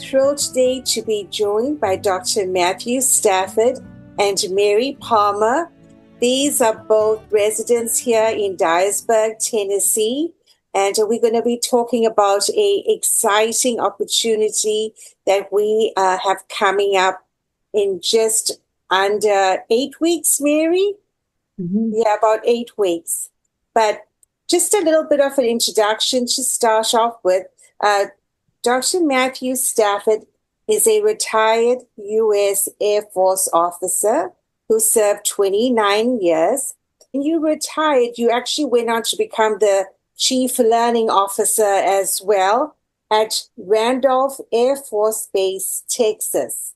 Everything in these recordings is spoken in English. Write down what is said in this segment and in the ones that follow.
thrilled today to be joined by Dr. Matthew Stafford and Mary Palmer. These are both residents here in Dyersburg, Tennessee, and we're going to be talking about an exciting opportunity that we have coming up in just under 8 weeks, Mary? Mm-hmm. Yeah, about 8 weeks. But just a little bit of an introduction to start off with. Dr. Matthew Stafford is a retired U.S. Air Force officer who served 29 years. When you retired, you actually went on to become the Chief Learning Officer as well at Randolph Air Force Base, Texas.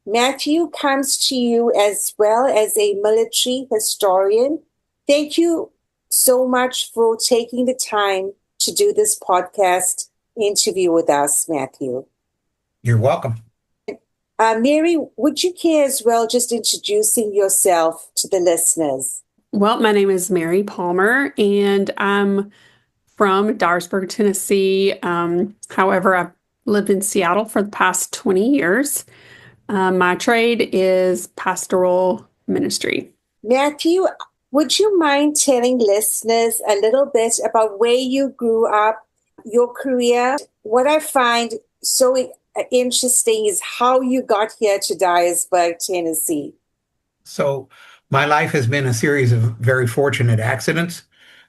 Matthew comes to you as well as a military historian. Thank you so much for taking the time to do this podcast interview with us, Matthew. You're welcome. Mary, would you care as well just introducing yourself to the listeners? Well, my name is Mary Palmer, and I'm from Dyersburg, Tennessee. However, I've lived in Seattle for the past 20 years. My trade is pastoral ministry. Matthew, would you mind telling listeners a little bit about where you grew up, your career? What I find so interesting is how you got here to Dyersburg, Tennessee. So my life has been a series of very fortunate accidents.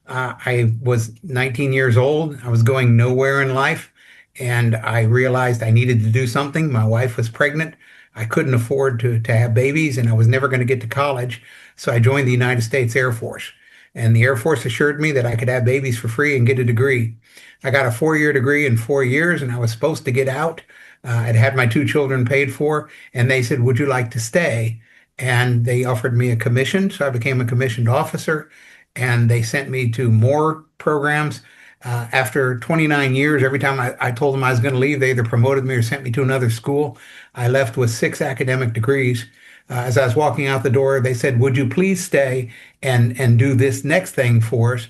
I was 19 years old. I was going nowhere in life, and I realized I needed to do something. My wife was pregnant. I couldn't afford to have babies, and I was never going to get to college. So I joined the United States Air Force. And the Air Force assured me that I could have babies for free and get a degree. I got a 4-year degree in 4 years, and I was supposed to get out. I'd had my 2 children paid for, and they said, "Would you like to stay?" And they offered me a commission, so I became a commissioned officer, and they sent me to more programs. After 29 years, every time I told them I was going to leave, they either promoted me or sent me to another school. I left with 6 academic degrees. As I was walking out the door, they said, "Would you please stay and do this next thing for us?"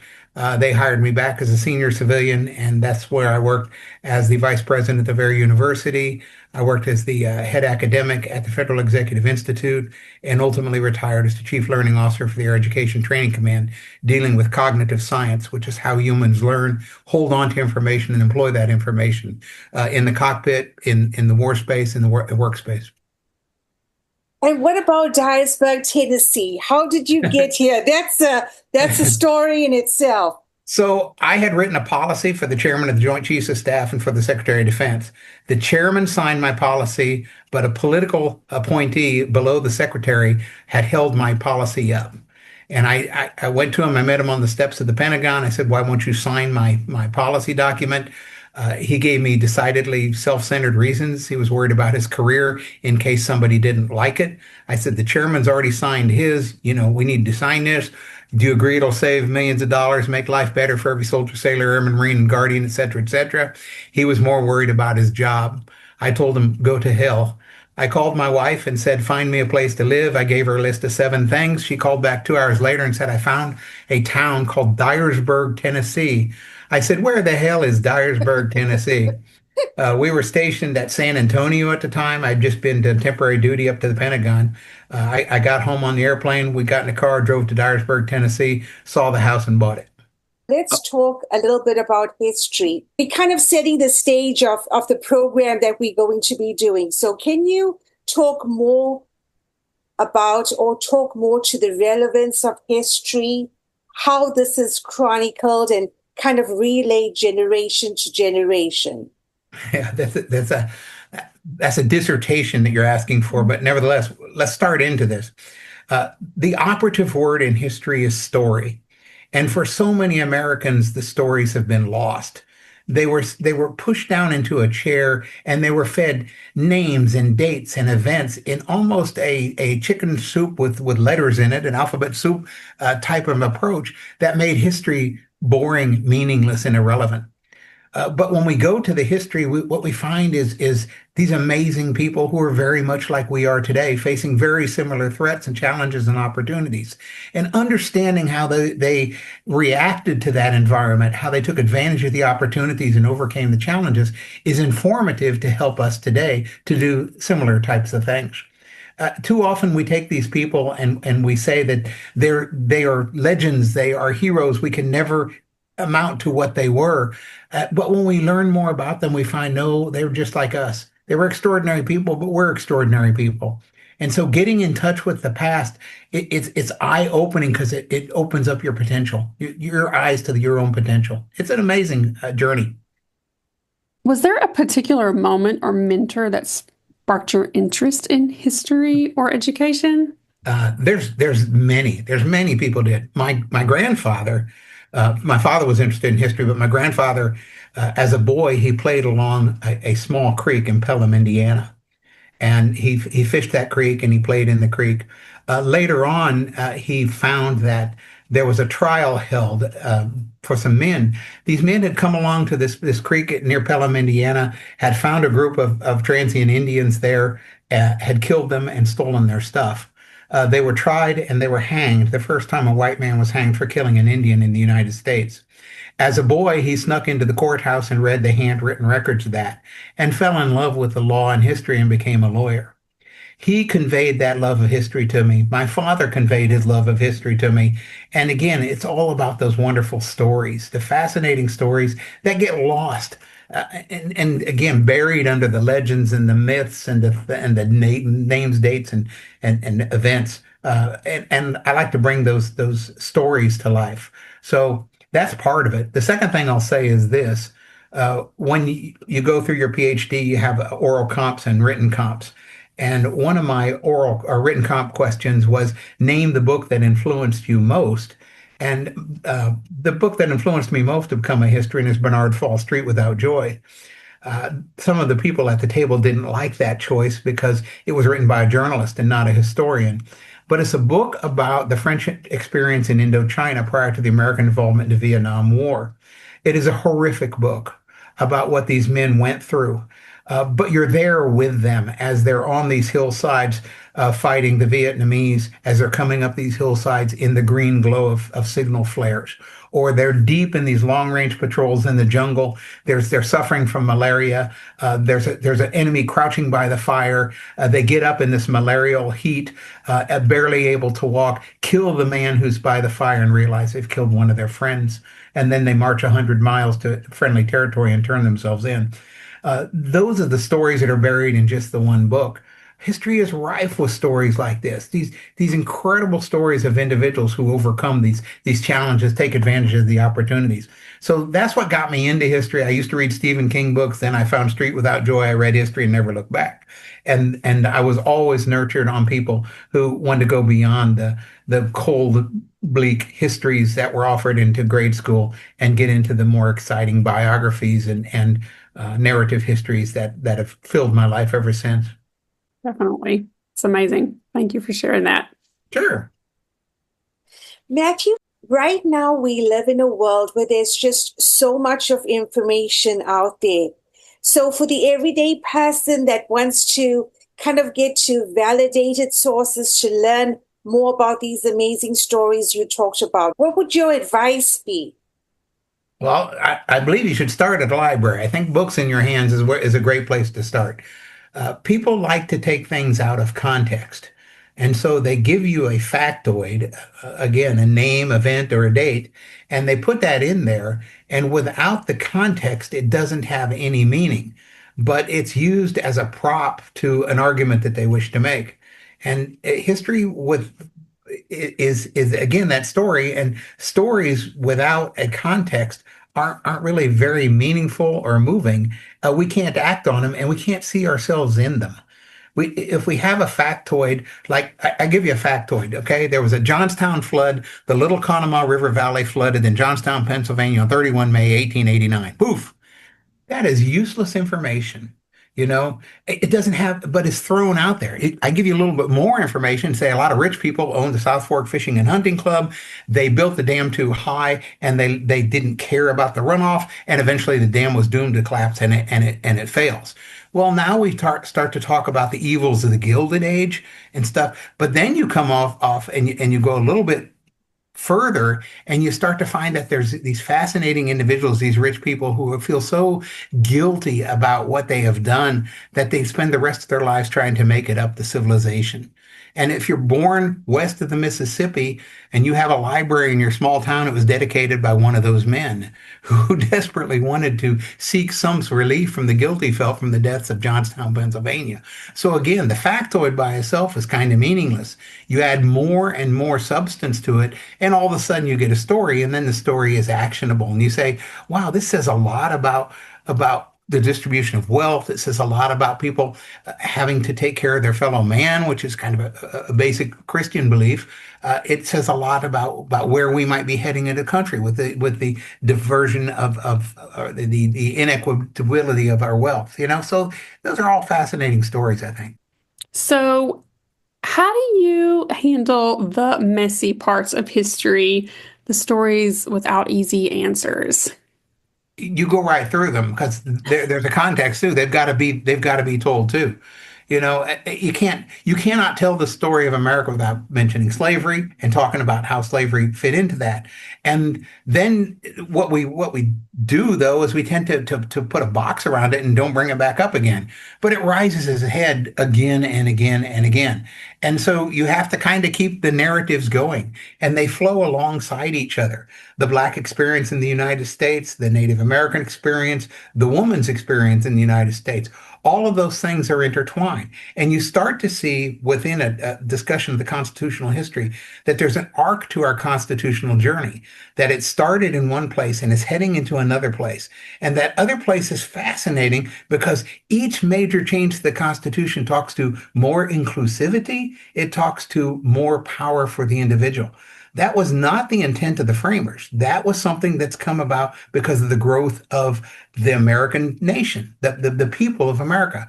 They hired me back as a senior civilian, and that's where I worked as the vice president of their university. I worked as the head academic at the Federal Executive Institute, and ultimately retired as the chief learning officer for the Air Education Training Command, dealing with cognitive science, which is how humans learn, hold on to information, and employ that information in the cockpit, in the war space, in the workspace. And what about Dyersburg, Tennessee? How did you get here? That's a story in itself. So I had written a policy for the chairman of the Joint Chiefs of Staff and for the Secretary of Defense. The chairman signed my policy, but a political appointee below the secretary had held my policy up. And I went to him, I met him on the steps of the Pentagon. I said, "Why won't you sign my policy document?" He gave me decidedly self-centered reasons. He was worried about his career in case somebody didn't like it. I said, "The chairman's already signed his. We need to sign this. Do you agree it'll save millions of dollars, make life better for every soldier, sailor, airman, marine, and guardian, et cetera, et cetera?" He was more worried about his job. I told him, "Go to hell." I called my wife and said, "Find me a place to live." I gave her a list of 7 things. She called back 2 hours later and said, "I found a town called Dyersburg, Tennessee." I said, "Where the hell is Dyersburg, Tennessee?" We were stationed at San Antonio at the time. I'd just been to temporary duty up to the Pentagon. I got home on the airplane. We got in a car, drove to Dyersburg, Tennessee, saw the house and bought it. Let's talk a little bit about history. We're kind of setting the stage of the program that we're going to be doing. So can you talk more about or talk more to the relevance of history, how this is chronicled and kind of relayed generation to generation? Yeah, that's a dissertation that you're asking for, but nevertheless, let's start into this. The operative word in history is story. And for so many Americans, the stories have been lost. They were pushed down into a chair and they were fed names and dates and events in almost a chicken soup with letters in it, an alphabet soup type of approach that made history boring, meaningless, and irrelevant. But when we go to the history, what we find is these amazing people who are very much like we are today, facing very similar threats and challenges and opportunities, and understanding how they reacted to that environment, how they took advantage of the opportunities and overcame the challenges, is informative to help us today to do similar types of things. Too often we take these people and we say that they are legends, they are heroes. We can never amount to what they were. But when we learn more about them, we find no, they were just like us. They were extraordinary people, but we're extraordinary people. And so getting in touch with the past, it's eye-opening because it opens up your potential, your eyes to your own potential. It's an amazing journey. Was there a particular moment or mentor that sparked your interest in history or education? There's many people did. My grandfather, my father was interested in history, but my grandfather, as a boy, he played along a small creek in Pelham, Indiana, and he fished that creek and he played in the creek. Later on, he found that there was a trial held for some men. These men had come along to this creek near Pelham, Indiana, had found a group of transient Indians there, had killed them and stolen their stuff. They were tried and they were hanged, the first time a white man was hanged for killing an Indian in the United States. As a boy, he snuck into the courthouse and read the handwritten records of that and fell in love with the law and history and became a lawyer. He conveyed that love of history to me. My father conveyed his love of history to me. And again, it's all about those wonderful stories, the fascinating stories that get lost. And again, buried under the legends and the myths and the names, dates, and events. And I like to bring those stories to life. So that's part of it. The second thing I'll say is this. When you go through your PhD, you have oral comps and written comps. And one of my oral or written comp questions was name the book that influenced you most. And the book that influenced me most to become a historian is Bernard Fall Street Without Joy. Some of the people at the table didn't like that choice because it was written by a journalist and not a historian. But it's a book about the French experience in Indochina prior to the American involvement in the Vietnam War. It is a horrific book about what these men went through. But you're there with them as they're on these hillsides fighting the Vietnamese as they're coming up these hillsides in the green glow of signal flares. Or they're deep in these long-range patrols in the jungle. They're suffering from malaria. There's an enemy crouching by the fire. They get up in this malarial heat, barely able to walk, kill the man who's by the fire and realize they've killed one of their friends. And then they march 100 miles to friendly territory and turn themselves in. Those are the stories that are buried in just the one book. History is rife with stories like this. These incredible stories of individuals who overcome these challenges, take advantage of the opportunities. So that's what got me into history. I used to read Stephen King books. Then I found Street Without Joy. I read history and never looked back. And I was always nurtured on people who wanted to go beyond the cold, bleak histories that were offered into grade school and get into the more exciting biographies and narrative histories that have filled my life ever since. Definitely. It's amazing. Thank you for sharing that. Sure. Matthew, right now we live in a world where there's just so much of information out there. So for the everyday person that wants to kind of get to validated sources to learn more about these amazing stories you talked about, what would your advice be? Well, I believe you should start at the library. I think books in your hands is a great place to start. People like to take things out of context. And so they give you a factoid, again, a name, event, or a date, and they put that in there. And without the context, it doesn't have any meaning. But it's used as a prop to an argument that they wish to make. And history is again that story, and stories without a context aren't really very meaningful or moving. We can't act on them and we can't see ourselves in them. If we have a factoid, like I give you a factoid, okay? There was a Johnstown flood. The Little Conemaugh River Valley flooded in Johnstown, Pennsylvania on 31 May 1889. Poof. That is useless information. You know, it doesn't have, but it's thrown out there. I give you a little bit more information. Say a lot of rich people own the South Fork Fishing and Hunting Club. They built the dam too high, and they didn't care about the runoff, and eventually the dam was doomed to collapse, and it fails. Well, now we start to talk about the evils of the Gilded Age and stuff, but then you come off and you go a little bit further and you start to find that there's these fascinating individuals, these rich people who feel so guilty about what they have done that they spend the rest of their lives trying to make it up to civilization. And if you're born west of the Mississippi and you have a library in your small town, it was dedicated by one of those men who desperately wanted to seek some relief from the guilt he felt from the deaths of Johnstown, Pennsylvania. So again, the factoid by itself is kind of meaningless. You add more and more substance to it, and all of a sudden you get a story, and then the story is actionable. And you say, wow, this says a lot about the distribution of wealth. It says a lot about people having to take care of their fellow man, which is kind of a basic Christian belief. It says a lot about where we might be heading in the country with the diversion of the inequitability of our wealth. You know, so those are all fascinating stories, I think. So, how do you handle the messy parts of history, the stories without easy answers? You go right through them because there's a context too. They've got to be told too. You know, you cannot tell the story of America without mentioning slavery and talking about how slavery fit into that. And then what we do though is we tend to put a box around it and don't bring it back up again. But it rises its head again and again and again. And so you have to kind of keep the narratives going, and they flow alongside each other. The Black experience in the United States, the Native American experience, the woman's experience in the United States, all of those things are intertwined. And you start to see within a discussion of the constitutional history that there's an arc to our constitutional journey, that it started in one place and is heading into another place. And that other place is fascinating because each major change to the Constitution talks to more inclusivity, it talks to more power for the individual. That was not the intent of the framers. That was something that's come about because of the growth of the American nation, the people of America.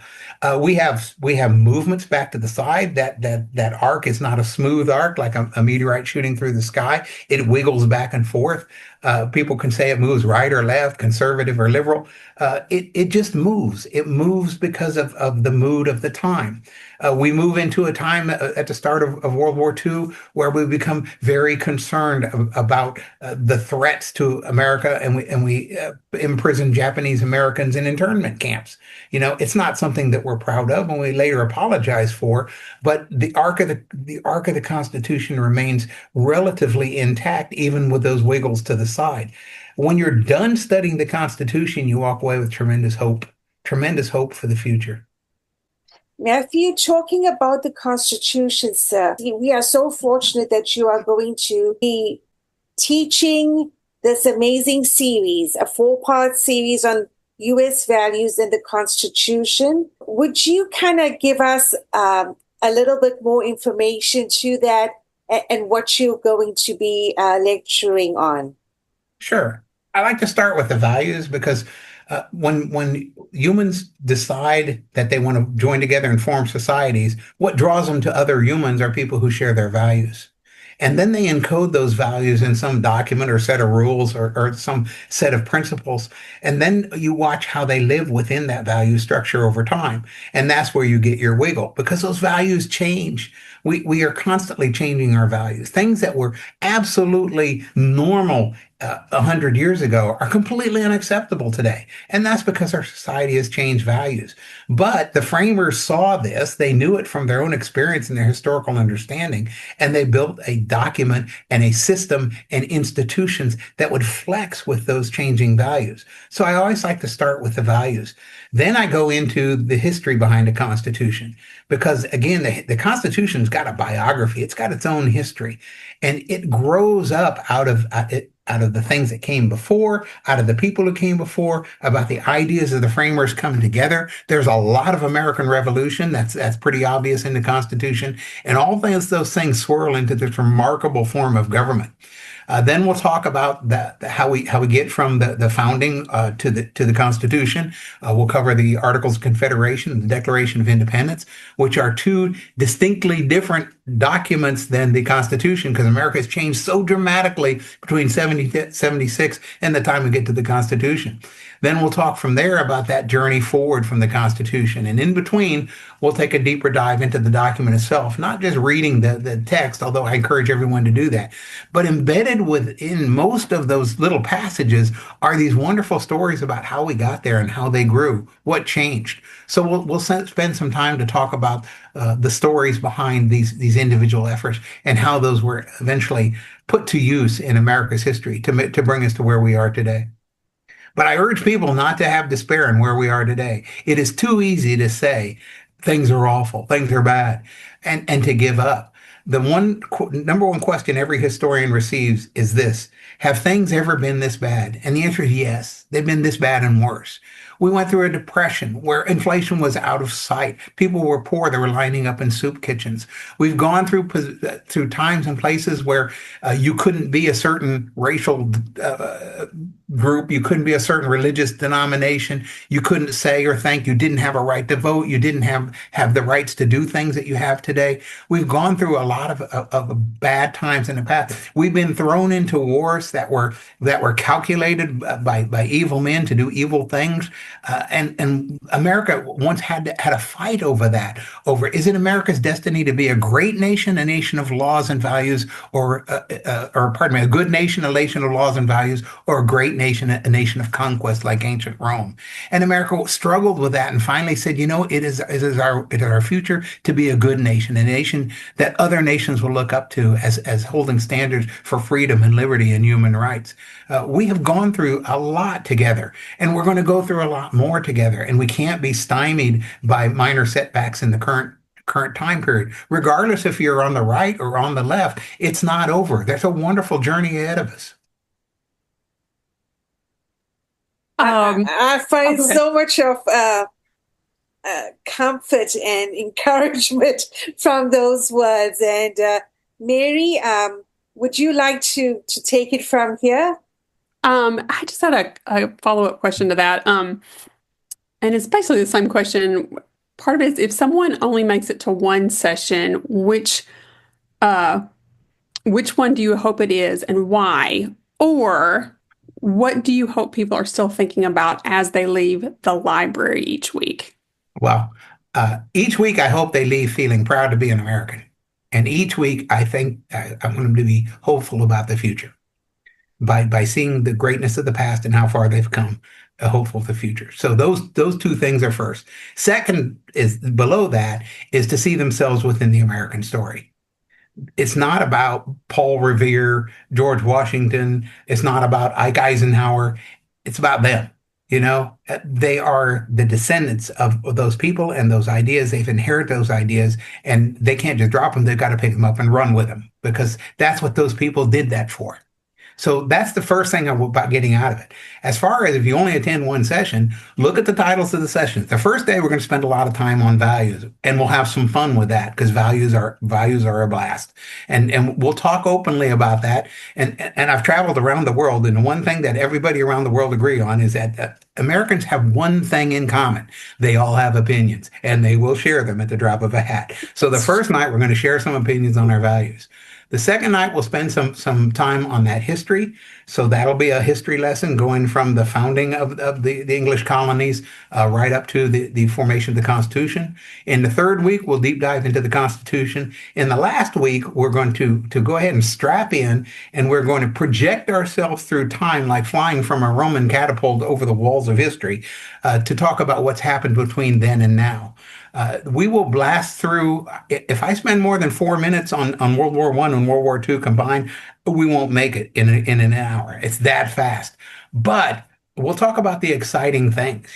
We have movements back to the side. That arc is not a smooth arc like a meteorite shooting through the sky. It wiggles back and forth. People can say it moves right or left, conservative or liberal. It just moves. It moves because of the mood of the time. We move into a time at the start of World War II where we become very concerned about the threats to America, and we imprison Japanese Americans in internment camps. You know, it's not something that we're proud of, and we later apologize for. But the arc of the Constitution remains relatively intact, even with those wiggles to the side. When you're done studying the Constitution, you walk away with tremendous hope for the future. Matthew, talking about the Constitution, sir, we are so fortunate that you are going to be teaching this amazing series, a 4-part series on U.S. values and the Constitution. Would you kind of give us a little bit more information to that and what you're going to be lecturing on? Sure. I like to start with the values because when humans decide that they want to join together and form societies, what draws them to other humans are people who share their values. And then they encode those values in some document or set of rules or some set of principles. And then you watch how they live within that value structure over time. And that's where you get your wiggle because those values change. We are constantly changing our values. Things that were absolutely normal 100 years ago are completely unacceptable today. And that's because our society has changed values. But the framers saw this, they knew it from their own experience and their historical understanding, and they built a document and a system and institutions that would flex with those changing values. So I always like to start with the values. Then I go into the history behind the Constitution, because again, the Constitution's got a biography. It's got its own history, and it grows up out of the things that came before, out of the people who came before, about the ideas of the framers coming together. There's a lot of American Revolution that's pretty obvious in the Constitution, and all those things swirl into this remarkable form of government. Then we'll talk about how we get from the founding to the Constitution. We'll cover the Articles of Confederation and the Declaration of Independence, which are two distinctly different documents than the Constitution, because America has changed so dramatically between 76 and the time we get to the Constitution. Then we'll talk from there about that journey forward from the Constitution. And in between, we'll take a deeper dive into the document itself, not just reading the text, although I encourage everyone to do that, but embedded within most of those little passages are these wonderful stories about how we got there and how they grew, what changed. So we'll spend some time to talk about the stories behind these individual efforts and how those were eventually put to use in America's history to bring us to where we are today. But I urge people not to have despair in where we are today. It is too easy to say things are awful, things are bad, and to give up. The number one question every historian receives is this: have things ever been this bad? And the answer is yes, they've been this bad and worse. We went through a depression where inflation was out of sight. People were poor. They were lining up in soup kitchens. We've gone through times and places where you couldn't be a certain racial group. You couldn't be a certain religious denomination. You couldn't say or think. You didn't have a right to vote. You didn't have the rights to do things that you have today. We've gone through a lot of bad times in the past. We've been thrown into wars that were calculated by evil men to do evil things. And America once had a fight over that. Over, is it America's destiny to be a great nation, a nation of laws and values, or pardon me, a good nation, a nation of laws and values, or a great nation, a nation of conquest like ancient Rome? And America struggled with that and finally said, it is our future to be a good nation, a nation that other nations will look up to as holding standards for freedom and liberty and human rights. We have gone through a lot together, and we're going to go through a lot more together, and we can't be stymied by minor setbacks in the current time period. Regardless if you're on the right or on the left, it's not over. There's a wonderful journey ahead of us. I find so much of comfort and encouragement from those words. And Mary, would you like to take it from here? I just had a follow-up question to that. And it's basically the same question. Part of it is, if someone only makes it to one session, which one do you hope it is and why? Or what do you hope people are still thinking about as they leave the library each week? Well, each week I hope they leave feeling proud to be an American. And each week I think I want them to be hopeful about the future by seeing the greatness of the past and how far they've come, hopeful for the future. So those two things are first. Second is below that is to see themselves within the American story. It's not about Paul Revere, George Washington. It's not about Ike Eisenhower. It's about them. They are the descendants of those people and those ideas. They've inherited those ideas, and they can't just drop them. They've got to pick them up and run with them, because that's what those people did that for. So that's the first thing about getting out of it. As far as if you only attend one session, look at the titles of the sessions. The first day, we're going to spend a lot of time on values, and we'll have some fun with that, because values are a blast. And we'll talk openly about that. And I've traveled around the world, and the one thing that everybody around the world agree on is that Americans have one thing in common. They all have opinions, and they will share them at the drop of a hat. So the first night, we're going to share some opinions on our values. The second night, we'll spend some time on that history. So that'll be a history lesson going from the founding of the English colonies right up to the formation of the Constitution. In the third week, we'll deep dive into the Constitution. In the last week, we're going to go ahead and strap in, and we're going to project ourselves through time like flying from a Roman catapult over the walls of history to talk about what's happened between then and now. We will blast through. If I spend more than 4 minutes on World War I and World War II combined, we won't make it in an hour. It's that fast. But we'll talk about the exciting things,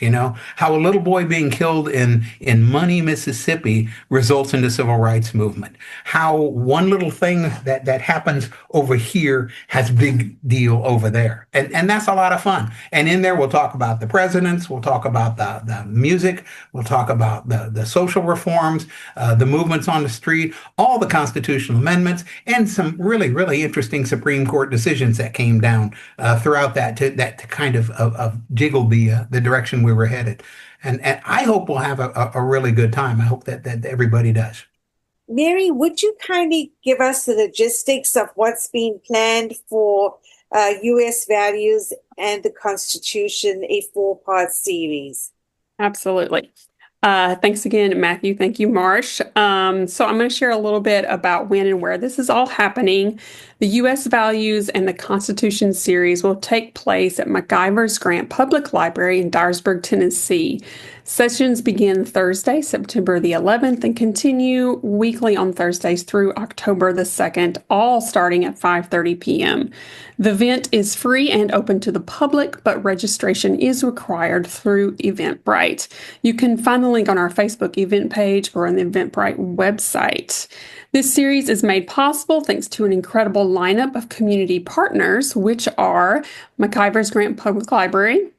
how a little boy being killed in Money, Mississippi results in the civil rights movement. How one little thing that happens over here has big deal over there. And that's a lot of fun. And in there, we'll talk about the presidents, we'll talk about the music, we'll talk about the social reforms, the movements on the street, all the constitutional amendments, and some really, really interesting Supreme Court decisions that came down throughout that to kind of jiggle the direction we were headed. And I hope we'll have a really good time. I hope that everybody does. Mary, would you kindly give us the logistics of what's being planned for U.S. Values and the Constitution, a 4-part series? Absolutely. Thanks again, Matthew. Thank you, Marsh. So I'm going to share a little bit about when and where this is all happening. The U.S. Values and the Constitution series will take place at McIvers Grant Public Library in Dyersburg, Tennessee. Sessions begin Thursday, September the 11th, and continue weekly on Thursdays through October the 2nd, all starting at 5:30 p.m. The event is free and open to the public, but registration is required through Eventbrite. You can find the link on our Facebook event page or on the Eventbrite website. This series is made possible thanks to an incredible lineup of community partners, which are McIvers Grant Public Library,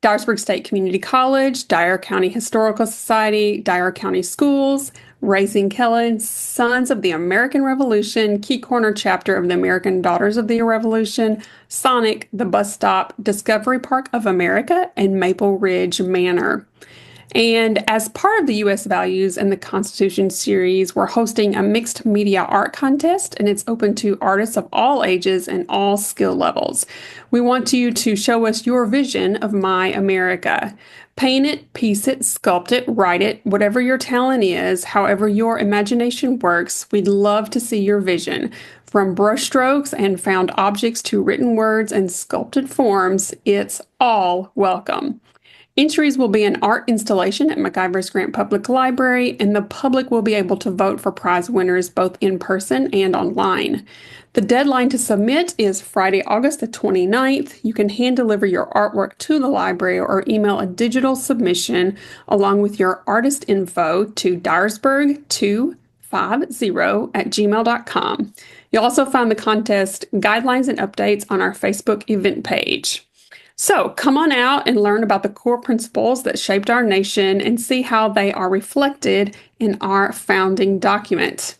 Dyersburg State Community College, Dyer County Historical Society, Dyer County Schools, Raising Kellen, Sons of the American Revolution, Key Corner Chapter of the American Daughters of the Revolution, Sonic, The Bus Stop, Discovery Park of America, and Maple Ridge Manor. And as part of the U.S. Values and the Constitution series, we're hosting a mixed media art contest, and it's open to artists of all ages and all skill levels. We want you to show us your vision of My America. Paint it, piece it, sculpt it, write it, whatever your talent is, however your imagination works, we'd love to see your vision. From brushstrokes and found objects to written words and sculpted forms, it's all welcome. Entries will be an art installation at McIvers Grant Public Library, and the public will be able to vote for prize winners both in person and online. The deadline to submit is Friday, August the 29th. You can hand deliver your artwork to the library or email a digital submission along with your artist info to dyersburg250@gmail.com. You'll also find the contest guidelines and updates on our Facebook event page. So come on out and learn about the core principles that shaped our nation and see how they are reflected in our founding document.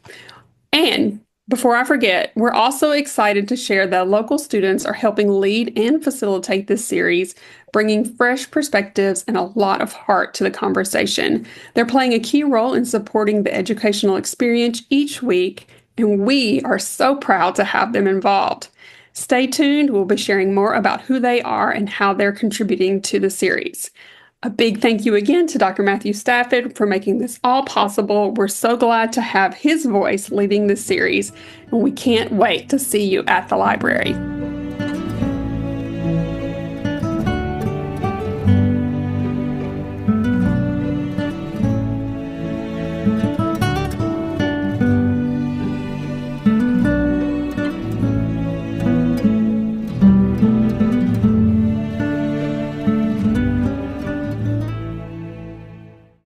And before I forget, we're also excited to share that local students are helping lead and facilitate this series, bringing fresh perspectives and a lot of heart to the conversation. They're playing a key role in supporting the educational experience each week, and we are so proud to have them involved. Stay tuned. We'll be sharing more about who they are and how they're contributing to the series. A big thank you again to Dr. Matthew Stafford for making this all possible. We're so glad to have his voice leading this series, and we can't wait to see you at the library.